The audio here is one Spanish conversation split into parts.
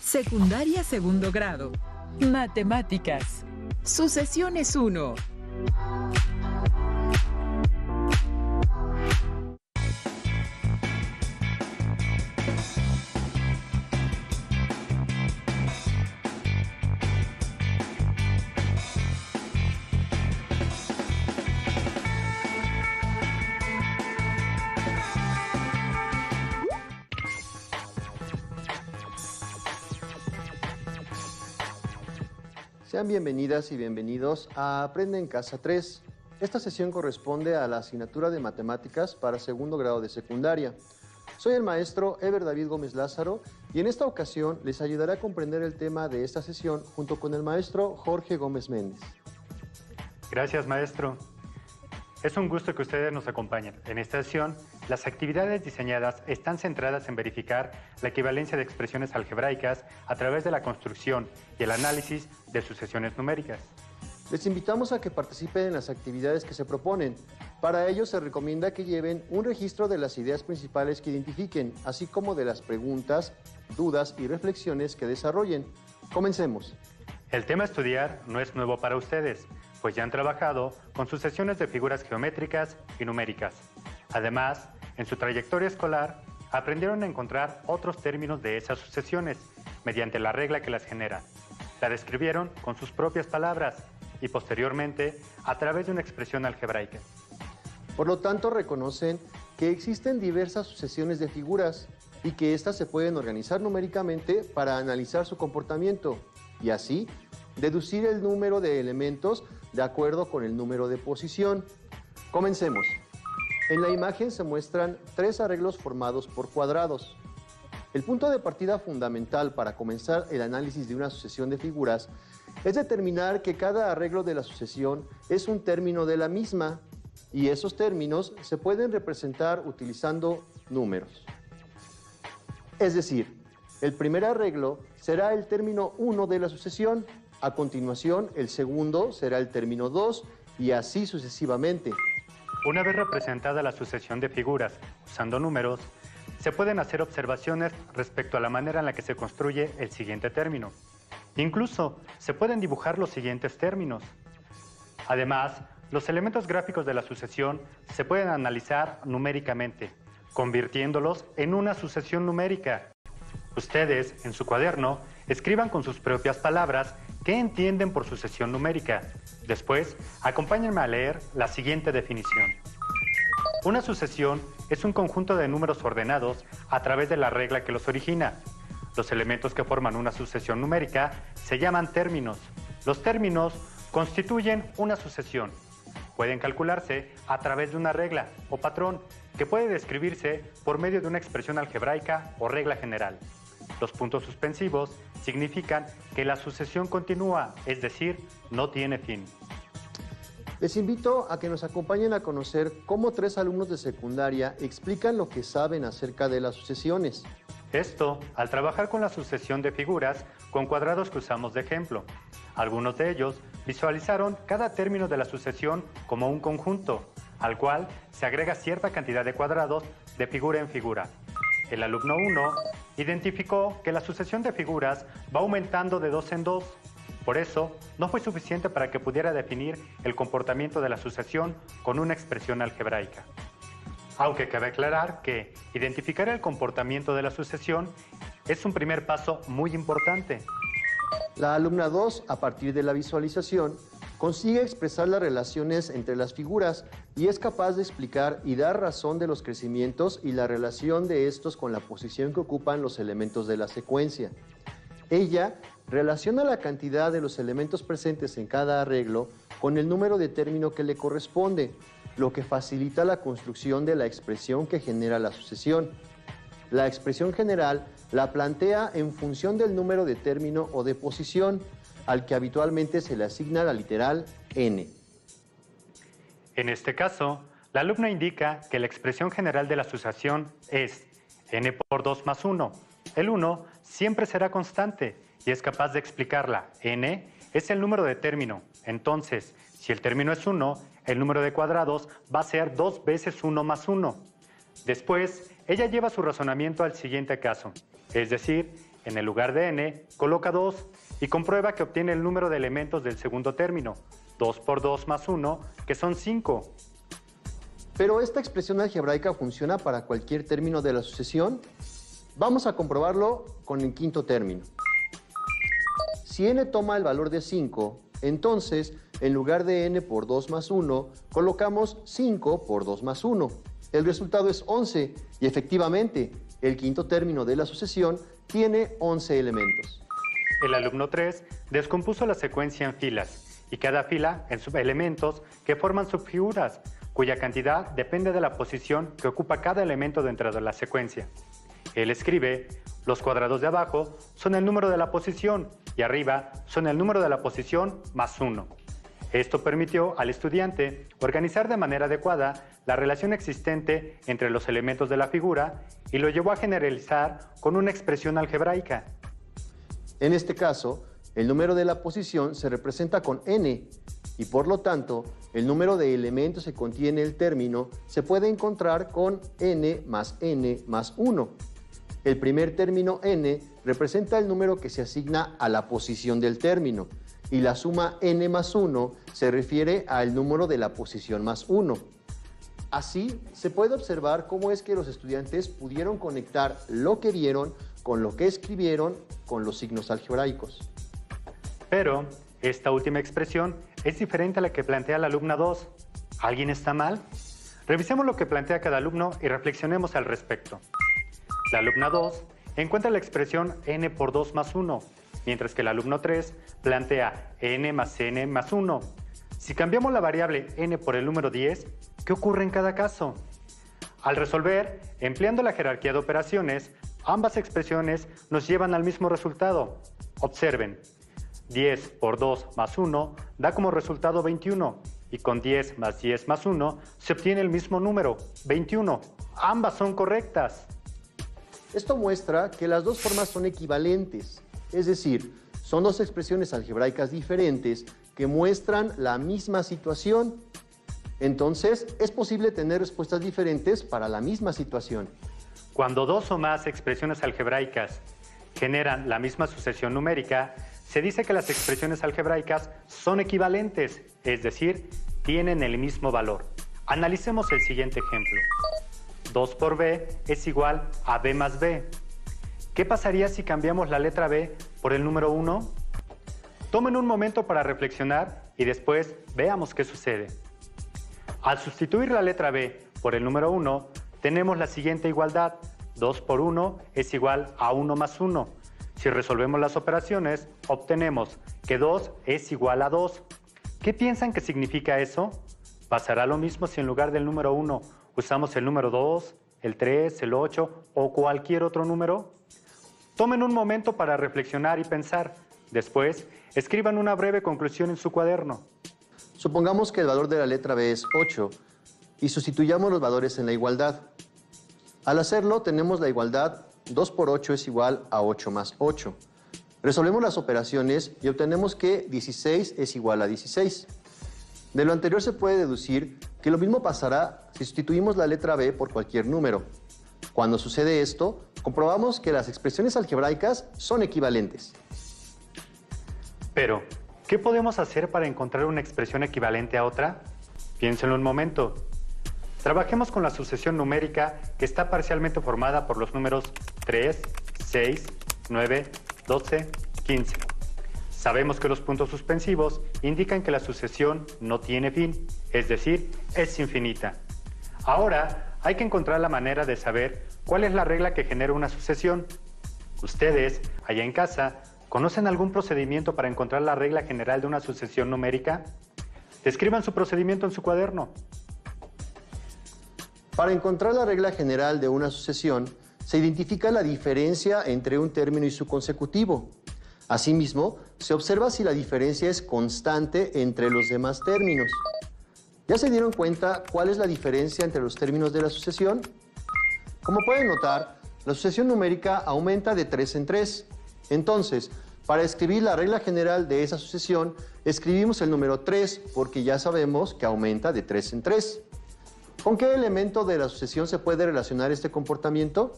Secundaria segundo grado. Matemáticas. Sucesiones 1. Sean bienvenidas y bienvenidos a Aprende en Casa 3. Esta sesión corresponde a la asignatura de Matemáticas para segundo grado de secundaria. Soy el maestro Eber David Gómez Lázaro y en esta ocasión les ayudaré a comprender el tema de esta sesión junto con el maestro Jorge Gómez Méndez. Gracias, maestro. Es un gusto que ustedes nos acompañen. En esta sesión, las actividades diseñadas están centradas en verificar la equivalencia de expresiones algebraicas a través de la construcción y el análisis de sucesiones numéricas. Les invitamos a que participen en las actividades que se proponen. Para ello se recomienda que lleven un registro de las ideas principales que identifiquen, así como de las preguntas, dudas y reflexiones que desarrollen. Comencemos. El tema a estudiar no es nuevo para ustedes, pues ya han trabajado con sucesiones de figuras geométricas y numéricas. Además, en su trayectoria escolar, aprendieron a encontrar otros términos de esas sucesiones mediante la regla que las genera. La describieron con sus propias palabras y posteriormente a través de una expresión algebraica. Por lo tanto, reconocen que existen diversas sucesiones de figuras y que éstas se pueden organizar numéricamente para analizar su comportamiento y así deducir el número de elementos de acuerdo con el número de posición. Comencemos. En la imagen se muestran tres arreglos formados por cuadrados. El punto de partida fundamental para comenzar el análisis de una sucesión de figuras es determinar que cada arreglo de la sucesión es un término de la misma y esos términos se pueden representar utilizando números. Es decir, el primer arreglo será el término 1 de la sucesión, a continuación el segundo será el término 2 y así sucesivamente. Una vez representada la sucesión de figuras usando números, se pueden hacer observaciones respecto a la manera en la que se construye el siguiente término. Incluso se pueden dibujar los siguientes términos. Además, los elementos gráficos de la sucesión se pueden analizar numéricamente, convirtiéndolos en una sucesión numérica. Ustedes, en su cuaderno, escriban con sus propias palabras qué entienden por sucesión numérica. Después, acompáñenme a leer la siguiente definición. Una sucesión es un conjunto de números ordenados a través de la regla que los origina. Los elementos que forman una sucesión numérica se llaman términos. Los términos constituyen una sucesión. Pueden calcularse a través de una regla o patrón que puede describirse por medio de una expresión algebraica o regla general. Los puntos suspensivos significan que la sucesión continúa, es decir, no tiene fin. Les invito a que nos acompañen a conocer cómo tres alumnos de secundaria explican lo que saben acerca de las sucesiones. Esto al trabajar con la sucesión de figuras con cuadrados que usamos de ejemplo. Algunos de ellos visualizaron cada término de la sucesión como un conjunto, al cual se agrega cierta cantidad de cuadrados de figura en figura. El alumno 1 identificó que la sucesión de figuras va aumentando de 2 en 2. Por eso, no fue suficiente para que pudiera definir el comportamiento de la sucesión con una expresión algebraica. Aunque cabe aclarar que identificar el comportamiento de la sucesión es un primer paso muy importante. La alumna 2, a partir de la visualización, consigue expresar las relaciones entre las figuras y es capaz de explicar y dar razón de los crecimientos y la relación de estos con la posición que ocupan los elementos de la secuencia. Ella relaciona la cantidad de los elementos presentes en cada arreglo con el número de término que le corresponde, lo que facilita la construcción de la expresión que genera la sucesión. La expresión general la plantea en función del número de término o de posición, al que habitualmente se le asigna la literal n. En este caso, la alumna indica que la expresión general de la sucesión es n por 2 más 1. El 1 siempre será constante y es capaz de explicarla. N es el número de término. Entonces, si el término es 1, el número de cuadrados va a ser 2 veces 1 más 1. Después, ella lleva su razonamiento al siguiente caso, es decir, en el lugar de n, coloca 2 y comprueba que obtiene el número de elementos del segundo término, 2 por 2 más 1, que son 5. Pero esta expresión algebraica funciona para cualquier término de la sucesión. Vamos a comprobarlo con el quinto término. Si n toma el valor de 5, entonces en lugar de n por 2 más 1, colocamos 5 por 2 más 1. El resultado es 11 y efectivamente el quinto término de la sucesión tiene 11 elementos. El alumno 3 descompuso la secuencia en filas y cada fila en subelementos que forman subfiguras, cuya cantidad depende de la posición que ocupa cada elemento dentro de la secuencia. Él escribe: los cuadrados de abajo son el número de la posición y arriba son el número de la posición más 1. Esto permitió al estudiante organizar de manera adecuada la relación existente entre los elementos de la figura y lo llevó a generalizar con una expresión algebraica. En este caso, el número de la posición se representa con n y por lo tanto, el número de elementos que contiene el término se puede encontrar con n más 1. El primer término n representa el número que se asigna a la posición del término y la suma n más 1 se refiere al número de la posición más 1. Así, se puede observar cómo es que los estudiantes pudieron conectar lo que vieron con lo que escribieron con los signos algebraicos. Pero esta última expresión es diferente a la que plantea la alumna 2. ¿Alguien está mal? Revisemos lo que plantea cada alumno y reflexionemos al respecto. La alumna 2 encuentra la expresión n por 2 más 1, mientras que el alumno 3 plantea n más 1. Si cambiamos la variable n por el número 10, ¿qué ocurre en cada caso? Al resolver, empleando la jerarquía de operaciones, ambas expresiones nos llevan al mismo resultado. Observen, 10 por 2 más 1 da como resultado 21, y con 10 más 10 más 1 se obtiene el mismo número, 21. Ambas son correctas. Esto muestra que las dos formas son equivalentes, es decir, son dos expresiones algebraicas diferentes que muestran la misma situación. Entonces, es posible tener respuestas diferentes para la misma situación. Cuando dos o más expresiones algebraicas generan la misma sucesión numérica, se dice que las expresiones algebraicas son equivalentes, es decir, tienen el mismo valor. Analicemos el siguiente ejemplo. 2 por b es igual a b más b. ¿Qué pasaría si cambiamos la letra b por el número 1? Tomen un momento para reflexionar y después veamos qué sucede. Al sustituir la letra b por el número 1, tenemos la siguiente igualdad. 2 por 1 es igual a 1 más 1. Si resolvemos las operaciones, obtenemos que 2 es igual a 2. ¿Qué piensan que significa eso? ¿Pasará lo mismo si en lugar del número 1 usamos el número 2, el 3, el 8 o cualquier otro número? Tomen un momento para reflexionar y pensar. Después, escriban una breve conclusión en su cuaderno. Supongamos que el valor de la letra b es 8 y sustituyamos los valores en la igualdad. Al hacerlo, tenemos la igualdad 2 por 8 es igual a 8 más 8. Resolvemos las operaciones y obtenemos que 16 es igual a 16. De lo anterior se puede deducir que lo mismo pasará si sustituimos la letra b por cualquier número. Cuando sucede esto, comprobamos que las expresiones algebraicas son equivalentes. Pero, ¿qué podemos hacer para encontrar una expresión equivalente a otra? Piénsenlo un momento. Trabajemos con la sucesión numérica que está parcialmente formada por los números 3, 6, 9, 12, 15. Sabemos que los puntos suspensivos indican que la sucesión no tiene fin, es decir, es infinita. Ahora hay que encontrar la manera de saber cuál es la regla que genera una sucesión. Ustedes, allá en casa, ¿conocen algún procedimiento para encontrar la regla general de una sucesión numérica? Describan su procedimiento en su cuaderno. Para encontrar la regla general de una sucesión, se identifica la diferencia entre un término y su consecutivo. Asimismo, se observa si la diferencia es constante entre los demás términos. ¿Ya se dieron cuenta cuál es la diferencia entre los términos de la sucesión? Como pueden notar, la sucesión numérica aumenta de 3 en 3. Entonces, para escribir la regla general de esa sucesión, escribimos el número 3 porque ya sabemos que aumenta de 3 en 3. ¿Con qué elemento de la sucesión se puede relacionar este comportamiento?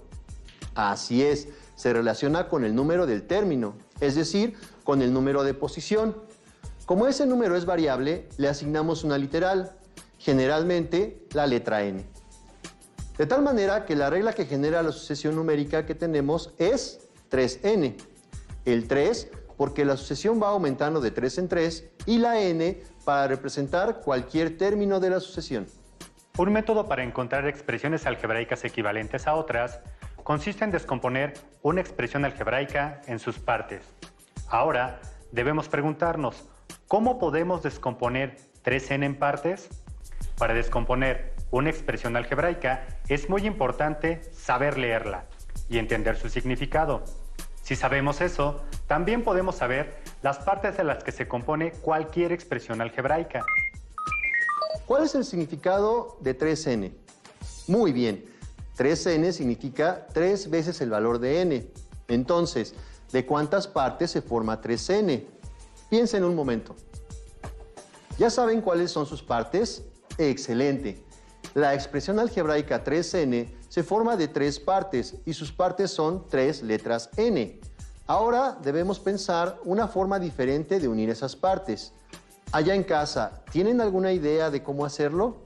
Así es, se relaciona con el número del término, es decir, con el número de posición. Como ese número es variable, le asignamos una literal, generalmente la letra n. De tal manera que la regla que genera la sucesión numérica que tenemos es 3n. El 3 porque la sucesión va aumentando de 3 en 3 y la n para representar cualquier término de la sucesión. Un método para encontrar expresiones algebraicas equivalentes a otras consiste en descomponer una expresión algebraica en sus partes. Ahora debemos preguntarnos, ¿cómo podemos descomponer 3n en partes? Para descomponer una expresión algebraica es muy importante saber leerla y entender su significado. Si sabemos eso, también podemos saber las partes de las que se compone cualquier expresión algebraica. ¿Cuál es el significado de 3n? Muy bien, 3n significa 3 veces el valor de n. Entonces, ¿de cuántas partes se forma 3n? Piensen un momento. ¿Ya saben cuáles son sus partes? Excelente. La expresión algebraica 3n se forma de 3 partes y sus partes son 3 letras n. Ahora debemos pensar una forma diferente de unir esas partes. Allá en casa, ¿tienen alguna idea de cómo hacerlo?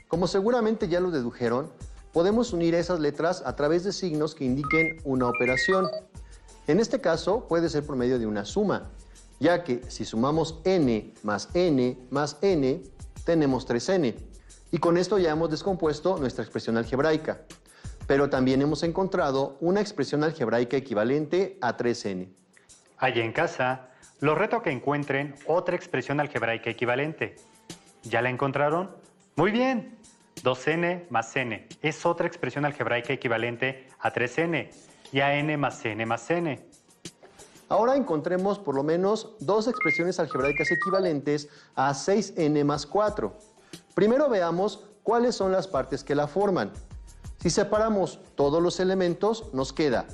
Como seguramente ya lo dedujeron, podemos unir esas letras a través de signos que indiquen una operación. En este caso puede ser por medio de una suma, ya que si sumamos n más n más n, tenemos 3n. Y con esto ya hemos descompuesto nuestra expresión algebraica. Pero también hemos encontrado una expresión algebraica equivalente a 3n. Allá en casa, los reto a que encuentren otra expresión algebraica equivalente. ¿Ya la encontraron? ¡Muy bien! 2n más n es otra expresión algebraica equivalente a 3n y a n más n más n. Ahora encontremos por lo menos 2 expresiones algebraicas equivalentes a 6n más 4. Primero veamos cuáles son las partes que la forman. Si separamos todos los elementos, nos queda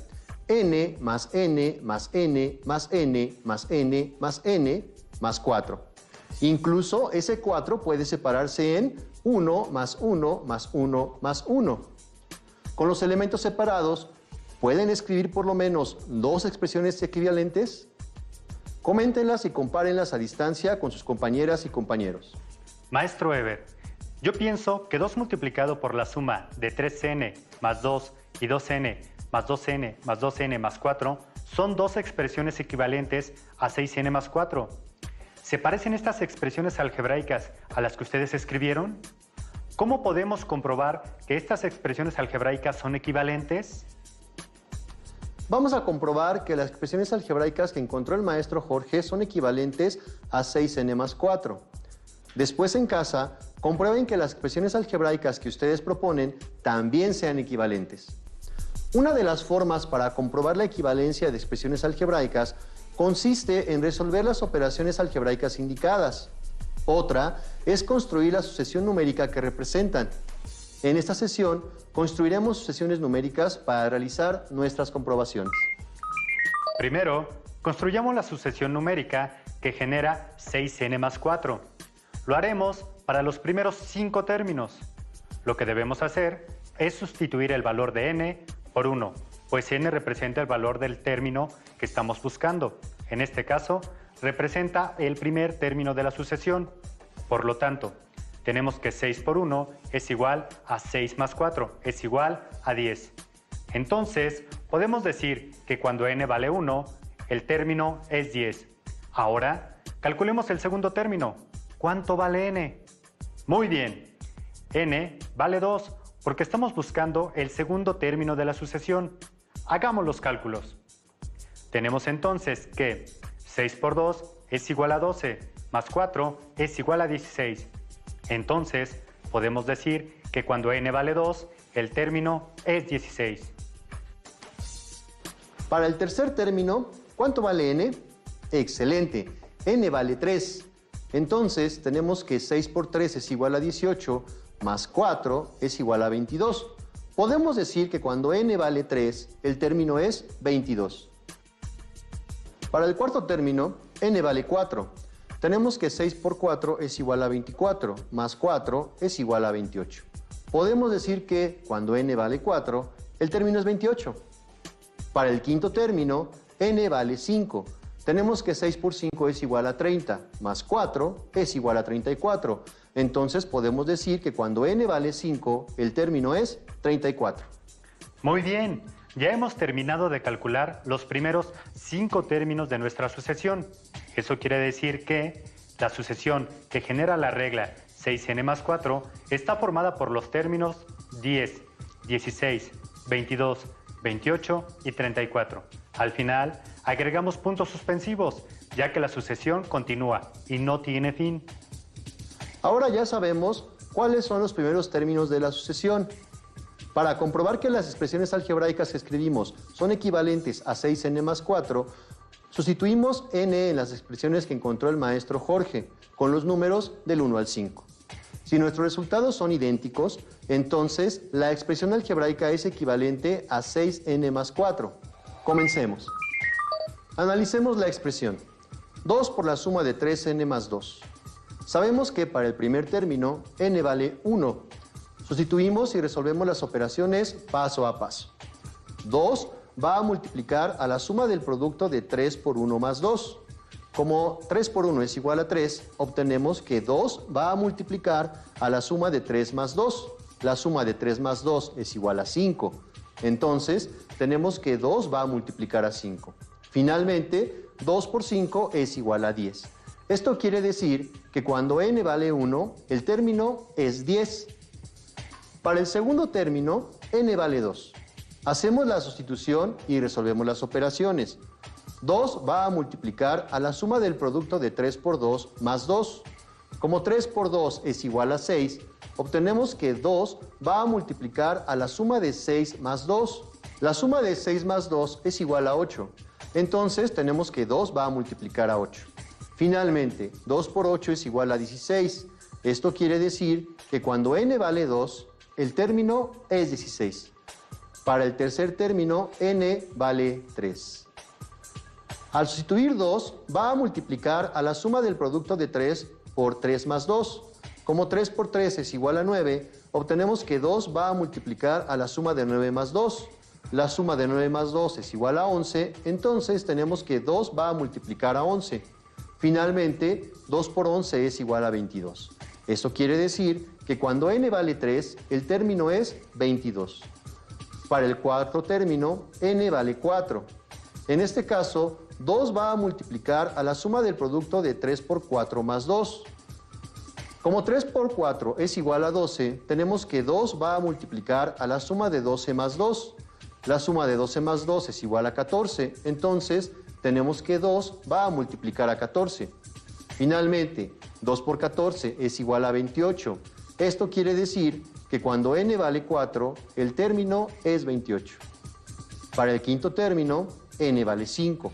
n más n más n más n más n más n más 4. Incluso ese 4 puede separarse en 1 más 1 más 1 más 1. Con los elementos separados, ¿pueden escribir por lo menos 2 expresiones equivalentes? Coméntenlas y compárenlas a distancia con sus compañeras y compañeros. Maestro Eber, yo pienso que 2 multiplicado por la suma de 3n más 2 y 2n más 2n más 2n más 4 son 2 expresiones equivalentes a 6n más 4. ¿Se parecen estas expresiones algebraicas a las que ustedes escribieron? ¿Cómo podemos comprobar que estas expresiones algebraicas son equivalentes? Vamos a comprobar que las expresiones algebraicas que encontró el maestro Jorge son equivalentes a 6n más 4. Después en casa, comprueben que las expresiones algebraicas que ustedes proponen también sean equivalentes. Una de las formas para comprobar la equivalencia de expresiones algebraicas consiste en resolver las operaciones algebraicas indicadas. Otra es construir la sucesión numérica que representan. En esta sesión, construiremos sucesiones numéricas para realizar nuestras comprobaciones. Primero, construyamos la sucesión numérica que genera 6n más 4. Lo haremos para los primeros 5 términos. Lo que debemos hacer es sustituir el valor de n por 1, pues n representa el valor del término que estamos buscando. En este caso, representa el primer término de la sucesión. Por lo tanto, tenemos que 6 por 1 es igual a 6 más 4, es igual a 10. Entonces, podemos decir que cuando n vale 1, el término es 10. Ahora, calculemos el segundo término. ¿Cuánto vale n? Muy bien. N vale 2 porque estamos buscando el segundo término de la sucesión. Hagamos los cálculos. Tenemos entonces que 6 por 2 es igual a 12, más 4 es igual a 16. Entonces, podemos decir que cuando n vale 2, el término es 16. Para el tercer término, ¿cuánto vale n? Excelente, n vale 3. Entonces, tenemos que 6 por 3 es igual a 18, más 4 es igual a 22. Podemos decir que cuando n vale 3, el término es 22. Para el cuarto término, n vale 4. Tenemos que 6 por 4 es igual a 24, más 4 es igual a 28. Podemos decir que cuando n vale 4, el término es 28. Para el quinto término, n vale 5. Tenemos que 6 por 5 es igual a 30, más 4 es igual a 34. Entonces podemos decir que cuando n vale 5, el término es 34. Muy bien, ya hemos terminado de calcular los primeros 5 términos de nuestra sucesión. Eso quiere decir que la sucesión que genera la regla 6n más 4 está formada por los términos 10, 16, 22, 28 y 34. Al final, agregamos puntos suspensivos, ya que la sucesión continúa y no tiene fin. Ahora ya sabemos cuáles son los primeros términos de la sucesión. Para comprobar que las expresiones algebraicas que escribimos son equivalentes a 6n más 4, sustituimos n en las expresiones que encontró el maestro Jorge, con los números del 1 al 5. Si nuestros resultados son idénticos, entonces la expresión algebraica es equivalente a 6n más 4. Comencemos. Analicemos la expresión. 2 por la suma de 3n más 2. Sabemos que para el primer término, n vale 1. Sustituimos y resolvemos las operaciones paso a paso. 2 va a multiplicar a la suma del producto de 3 por 1 más 2. Como 3 por 1 es igual a 3, obtenemos que 2 va a multiplicar a la suma de 3 más 2. La suma de 3 más 2 es igual a 5. Entonces, tenemos que 2 va a multiplicar a 5. Finalmente, 2 por 5 es igual a 10. Esto quiere decir que cuando n vale 1, el término es 10. Para el segundo término, n vale 2. Hacemos la sustitución y resolvemos las operaciones. 2 va a multiplicar a la suma del producto de 3 por 2 más 2. Como 3 por 2 es igual a 6, obtenemos que 2 va a multiplicar a la suma de 6 más 2. La suma de 6 más 2 es igual a 8. Entonces tenemos que 2 va a multiplicar a 8. Finalmente, 2 por 8 es igual a 16. Esto quiere decir que cuando n vale 2, el término es 16. Para el tercer término, n vale 3. Al sustituir 2, va a multiplicar a la suma del producto de 3 por 3 más 2. Como 3 por 3 es igual a 9, obtenemos que 2 va a multiplicar a la suma de 9 más 2. La suma de 9 más 2 es igual a 11, entonces tenemos que 2 va a multiplicar a 11. Finalmente, 2 por 11 es igual a 22. Esto quiere decir que cuando n vale 3, el término es 22. Para el cuarto término, n vale 4. En este caso, 2 va a multiplicar a la suma del producto de 3 por 4 más 2. Como 3 por 4 es igual a 12, tenemos que 2 va a multiplicar a la suma de 12 más 2. La suma de 12 más 2 es igual a 14, entonces tenemos que 2 va a multiplicar a 14. Finalmente, 2 por 14 es igual a 28. Esto quiere decir que cuando n vale 4, el término es 28. Para el quinto término, n vale 5.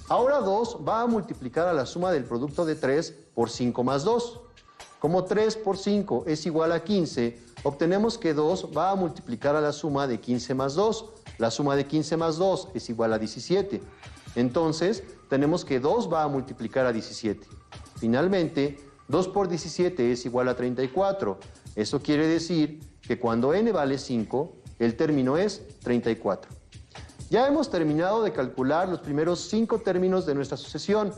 Ahora 2 va a multiplicar a la suma del producto de 3 por 5 más 2. Como 3 por 5 es igual a 15, obtenemos que 2 va a multiplicar a la suma de 15 más 2. La suma de 15 más 2 es igual a 17. Entonces, tenemos que 2 va a multiplicar a 17. Finalmente, 2 por 17 es igual a 34. Eso quiere decir que cuando n vale 5, el término es 34. Ya hemos terminado de calcular los primeros 5 términos de nuestra sucesión.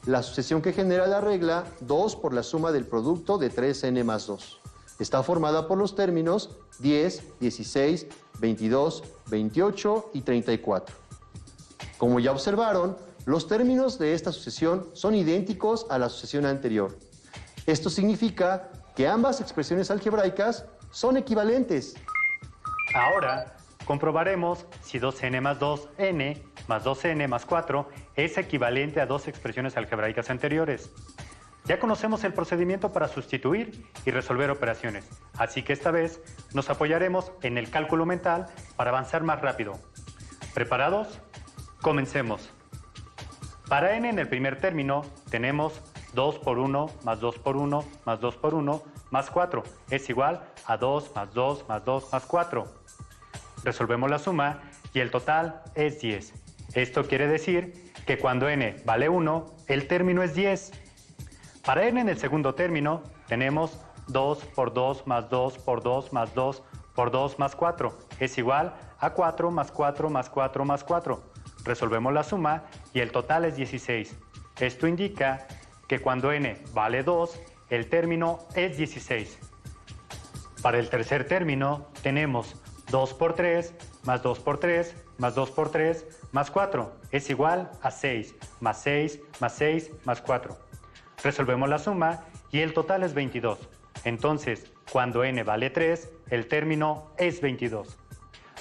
La sucesión que genera la regla 2 por la suma del producto de 3n más 2. Está formada por los términos 10, 16, 22, 28 y 34. Como ya observaron, los términos de esta sucesión son idénticos a la sucesión anterior. Esto significa que ambas expresiones algebraicas son equivalentes. Ahora, comprobaremos si 2n más 2n más 2n más 4 es equivalente a dos expresiones algebraicas anteriores. Ya conocemos el procedimiento para sustituir y resolver operaciones, así que esta vez nos apoyaremos en el cálculo mental para avanzar más rápido. ¿Preparados? Comencemos. Para n en el primer término tenemos 2 por 1 más 2 por 1 más 2 por 1 más 4 es igual a 2 más 2 más 2 más 4. Resolvemos la suma y el total es 10. Esto quiere decir que cuando n vale 1, el término es 10. Para n en el segundo término tenemos 2 por 2 más 2 por 2 más 2 por 2 más 4 es igual a 4 más 4 más 4 más 4. Resolvemos la suma y el total es 16. Esto indica que cuando n vale 2, el término es 16. Para el tercer término tenemos 2 por 3 más 2 por 3 más 2 por 3 más 4 es igual a 6 más 6 más 6 más 4. Resolvemos la suma y el total es 22. Entonces, cuando n vale 3, el término es 22.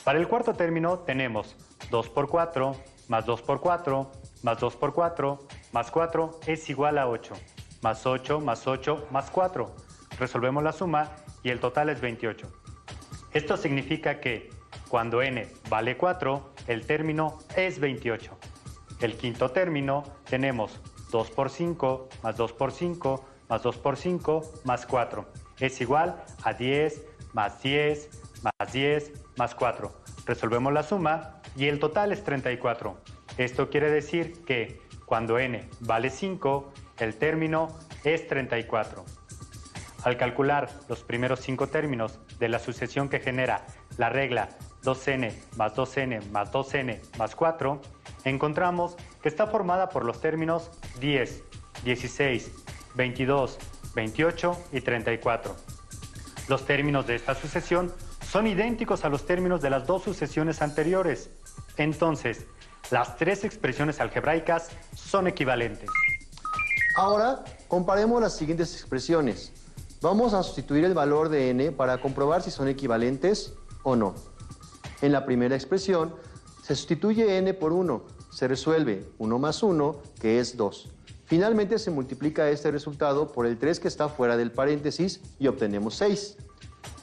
Para el cuarto término tenemos 2 por 4 más 2 por 4 más 2 por 4 más 4 es igual a 8. Más 8 más 8 más 4. Resolvemos la suma y el total es 28. Esto significa que cuando n vale 4, el término es 28. El quinto término tenemos 2 por 5 más 2 por 5 más 2 por 5 más 4 es igual a 10 más 10 más 10 más 4. Resolvemos la suma y el total es 34. Esto quiere decir que cuando n vale 5, el término es 34. Al calcular los primeros 5 términos de la sucesión que genera la regla 2n más 2n más 2n más 4, encontramos que está formada por los términos 10, 16, 22, 28 y 34. Los términos de esta sucesión son idénticos a los términos de las dos sucesiones anteriores. Entonces, las tres expresiones algebraicas son equivalentes. Ahora, comparemos las siguientes expresiones. Vamos a sustituir el valor de n para comprobar si son equivalentes o no. En la primera expresión, se sustituye n por 1. Se resuelve 1 más 1, que es 2. Finalmente se multiplica este resultado por el 3 que está fuera del paréntesis y obtenemos 6.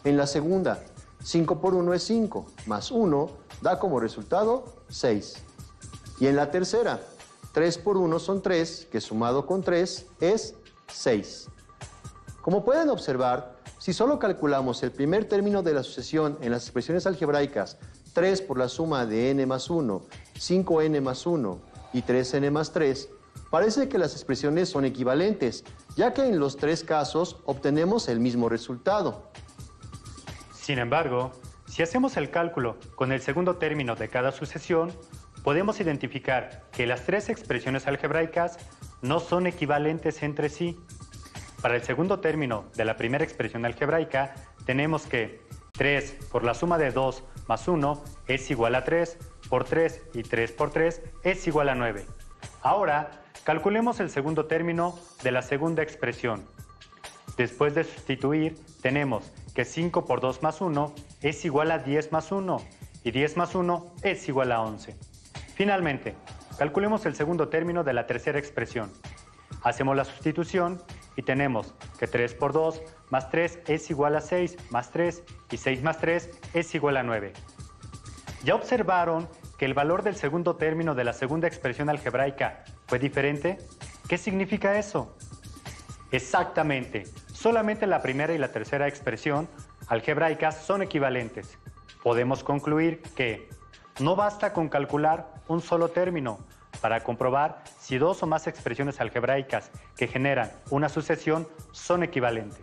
En la segunda, 5 por 1 es 5, más 1 da como resultado 6. Y en la tercera, 3 por 1 son 3, que sumado con 3 es 6. Como pueden observar, si solo calculamos el primer término de la sucesión en las expresiones algebraicas, 3 por la suma de n más 1, 5n más 1 y 3n más 3, parece que las expresiones son equivalentes, ya que en los tres casos obtenemos el mismo resultado. Sin embargo, si hacemos el cálculo con el segundo término de cada sucesión, podemos identificar que las tres expresiones algebraicas no son equivalentes entre sí. Para el segundo término de la primera expresión algebraica, tenemos que 3 por la suma de 2 más 1 es igual a 3, por 3 y 3 por 3 es igual a 9. Ahora, calculemos el segundo término de la segunda expresión. Después de sustituir, tenemos que 5 por 2 más 1 es igual a 10 más 1 y 10 más 1 es igual a 11. Finalmente, calculemos el segundo término de la tercera expresión. Hacemos la sustitución y tenemos que 3 por 2 más 3 es igual a 6 más 3 y 6 más 3 es igual a 9. ¿Ya observaron que el valor del segundo término de la segunda expresión algebraica fue diferente? ¿Qué significa eso? Exactamente, solamente la primera y la tercera expresión algebraicas son equivalentes. Podemos concluir que no basta con calcular un solo término para comprobar si dos o más expresiones algebraicas que generan una sucesión son equivalentes.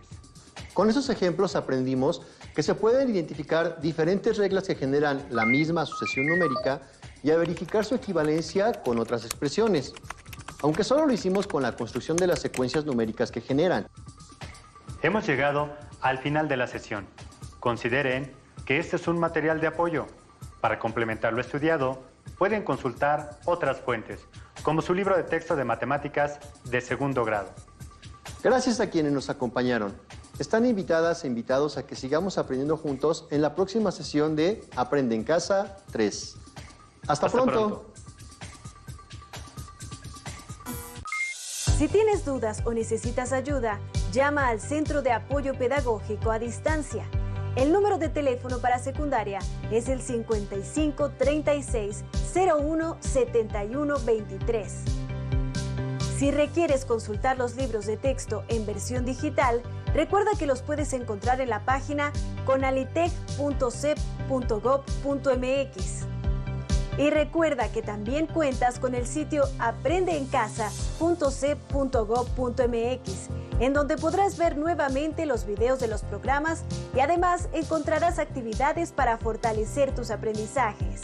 Con esos ejemplos aprendimos que se pueden identificar diferentes reglas que generan la misma sucesión numérica y a verificar su equivalencia con otras expresiones, aunque solo lo hicimos con la construcción de las secuencias numéricas que generan. Hemos llegado al final de la sesión. Consideren que este es un material de apoyo. Para complementar lo estudiado, pueden consultar otras fuentes, como su libro de texto de matemáticas de segundo grado. Gracias a quienes nos acompañaron. Están invitadas e invitados a que sigamos aprendiendo juntos en la próxima sesión de Aprende en Casa 3. Hasta pronto. Si tienes dudas o necesitas ayuda, llama al Centro de Apoyo Pedagógico a Distancia. El número de teléfono para secundaria es el 55 36 01 71 23. Si requieres consultar los libros de texto en versión digital, recuerda que los puedes encontrar en la página conalitec.cep.gov.mx. Y recuerda que también cuentas con el sitio aprendeencasa.cep.gov.mx, en donde podrás ver nuevamente los videos de los programas y además encontrarás actividades para fortalecer tus aprendizajes.